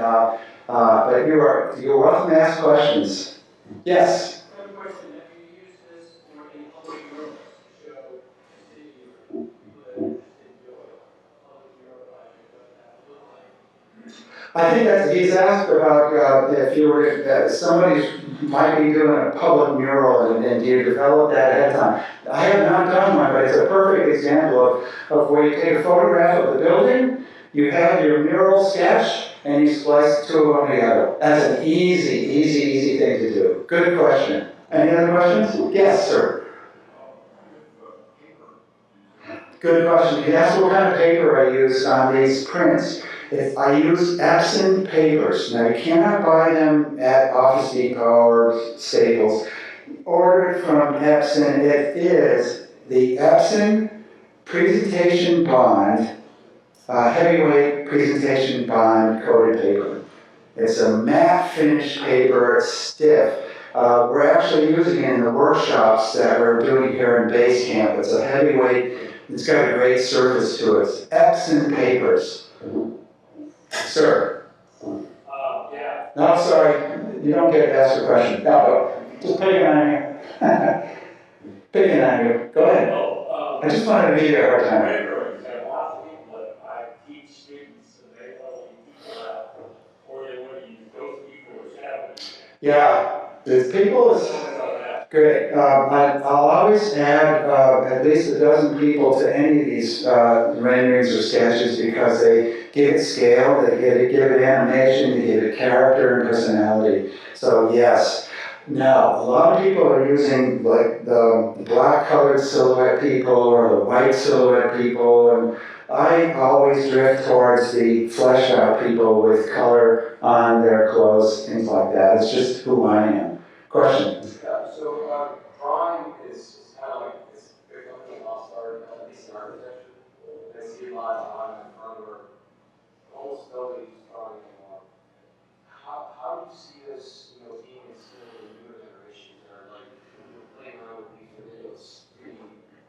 but you're welcome to ask questions. Yes? I have a question. Have you used this for any public murals to show the city or people that are interested in doing a public mural project, what that would look like? I think he's asked about if you were, somebody might be doing a public mural and do you develop that ahead of time. I have not done one, but it's a perfect example of where you take a photograph of the building, you have your mural sketch, and you splice the two of them together. That's an easy thing to do. Good question. Any other questions? Yes, sir. Good question. You can ask what kind of paper I use on these prints. I use Epson papers. Now, you cannot buy them at Office Depot or Staples. Order it from Epson. It is the Epson Presentation Bond heavyweight presentation bond coated paper. It's a matte finish paper, it's stiff. We're actually using it in the workshops that we're doing here in Basecamp. It's a heavyweight, it's got a great surface to it. It's Epson papers. Sir? Yeah. No, sorry, you don't get to ask a question. No, just picking on you. Picking on you. Go ahead. I just wanted to give you a hard time. Renderings, and lots of people that I teach students, and they want to leave people out, or they want to use those people as evidence. Yeah, the people is great. I'll always add at least a dozen people to any of these renderings or sketches because they give it scale, they give it animation, they give it character and personality. So yes. Now, a lot of people are using like the black colored silhouette people or the white silhouette people, and I always drift towards the fleshed out people with color on their clothes, things like that. It's just who I am. Question? So drawing is kind of like it's becoming a lost art, at least in architecture. I see a lot on the firmware. Almost nobody uses drawing anymore. How do you see this, being instilled in newer generations that are like playing around with these videos, 3D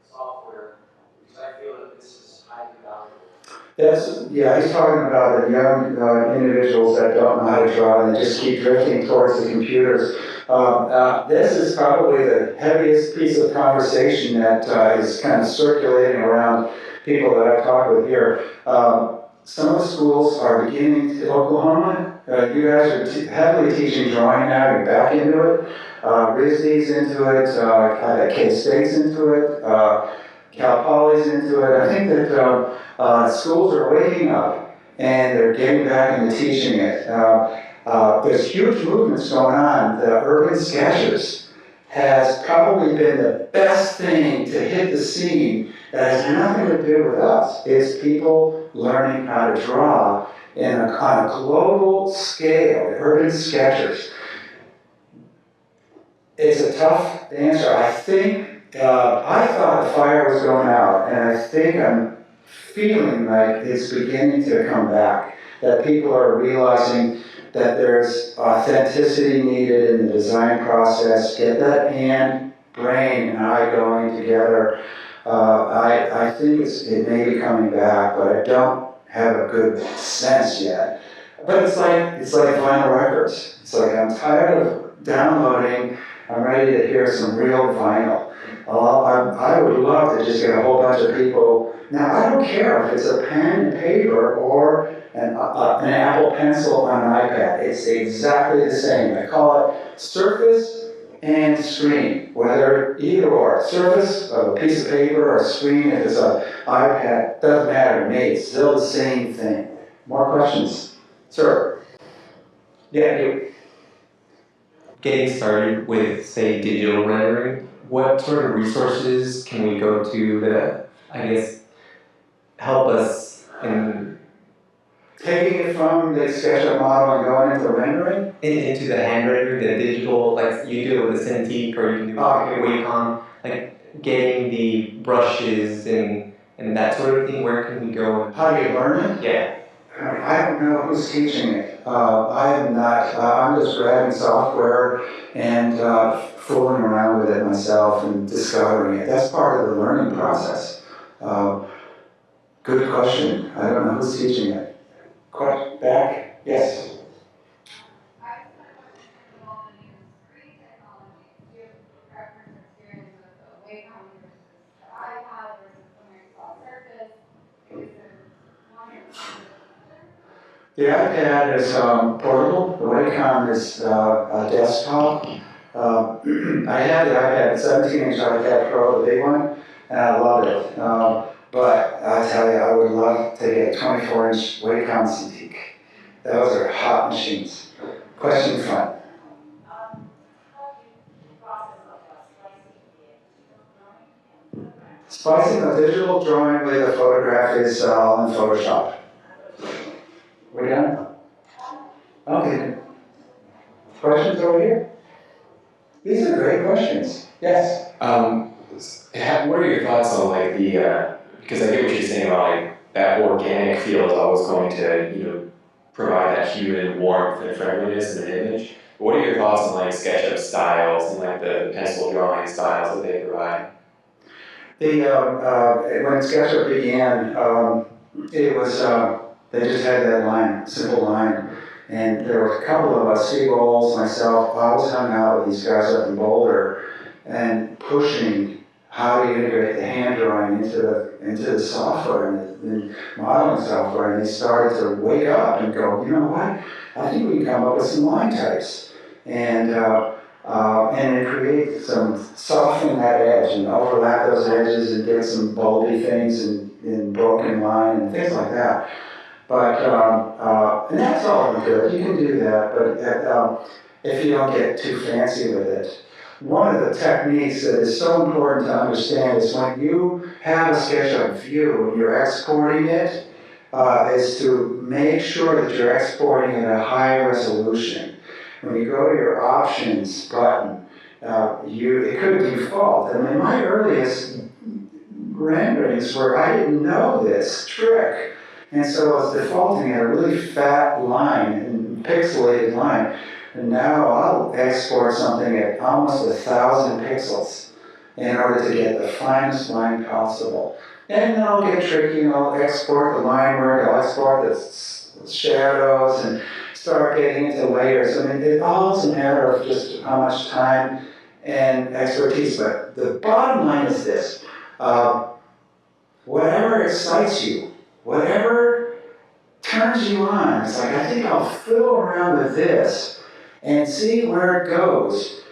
software? Because I feel that this is highly valuable. Yeah, he's talking about the young individuals that don't know how to draw and they just keep drifting towards the computers. This is probably the heaviest piece of conversation that is kind of circulating around people that I've talked with here. Some of the schools are beginning to, Oklahoma, you guys are heavily teaching drawing now, you're back into it. RISD's into it, K-State's into it, Cal Poly's into it. I think that schools are waking up and they're getting back into teaching it. There's huge movements going on. The Urban Sketchers has probably been the best thing to hit the scene that has nothing to do with us. It's people learning how to draw on a global scale, the Urban Sketchers. It's a tough answer. I think, I thought the fire was going out, and I think I'm feeling like it's beginning to come back, that people are realizing that there's authenticity needed in the design process, get that hand, brain, and eye going together. I think it may be coming back, but I don't have a good sense yet. But it's like vinyl records. It's like I'm tired of downloading. I'm ready to hear some real vinyl. I would love to just get a whole bunch of people. Now, I don't care if it's a pen and paper or an Apple Pencil on an iPad. It's exactly the same. I call it surface and screen, whether either or. Surface of a piece of paper or a screen, if it's an iPad, doesn't matter to me. It's still the same thing. More questions? Sir? Yeah, you. Getting started with, say, digital rendering, what sort of resources can we go to that, I guess, help us in Taking it from the SketchUp model and going into rendering? into the hand rendering, the digital, like you do it with a Cintiq or you can do it with Wacom, like getting the brushes and that sort of thing, where can we go? How do you learn it? Yeah. I don't know who's teaching it. I am not. I'm just grabbing software and fooling around with it myself and discovering it. That's part of the learning process. Good question. I don't know who's teaching it. Question back? Yes. The iPad is portable. The Wacom is a desktop. I had the iPad, 17-inch iPad Pro, the big one, and I love it. But I tell you, I would love to get a 24-inch Wacom Cintiq. Those are hot machines. Question in front. Splicing a digital drawing with a photograph is all in Photoshop. We're done? Okay. Questions over here? These are great questions. Yes? What are your thoughts on like the, because I get what you're saying about like that organic feel is always going to, provide that human warmth and friendliness in an image. What are your thoughts on like SketchUp styles and like the pencil drawing styles that they provide? When SketchUp began, it was, they just had that line, simple line. And there were a couple of us, Steve Bowles, myself, I always hung out with these guys up in Boulder and pushing how to integrate the hand drawing into the software and the modeling software. And they started to wake up and go, you know what? I think we can come up with some line types. And it creates soften that edge and overlap those edges and get some bulby things and broken line and things like that. But, and that's all good, you can do that, but if you don't get too fancy with it. One of the techniques that is so important to understand is when you have a SketchUp view and you're exporting it, is to make sure that you're exporting at a high resolution. When you go to your options button, it could default. I mean, my earliest renderings were, I didn't know this trick. And so I was defaulting at a really fat line, and pixelated line. And now I'll export something at almost 1,000 pixels in order to get the finest line possible. And then I'll get tricky and I'll export the line work, I'll export the shadows and start getting into layers. I mean, it all is a matter of just how much time and expertise. But the bottom line is this, whatever excites you, whatever turns you on, it's like, I think I'll fiddle around with this and see where it goes.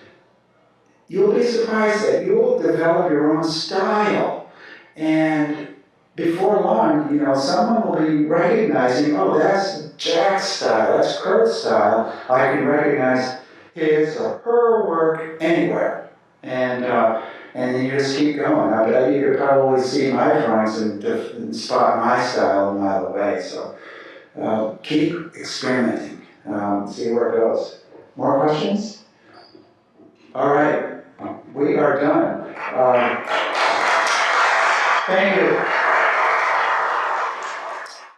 You'll be surprised that you'll develop your own style. And before long, someone will be recognizing, oh, that's Jack's style, that's Kurt's style. I can recognize his or her work anywhere. And then you just keep going. I bet you could probably see my drawings and spot my style a mile away. So keep experimenting, see where it goes. More questions? All right, we are done. Thank you.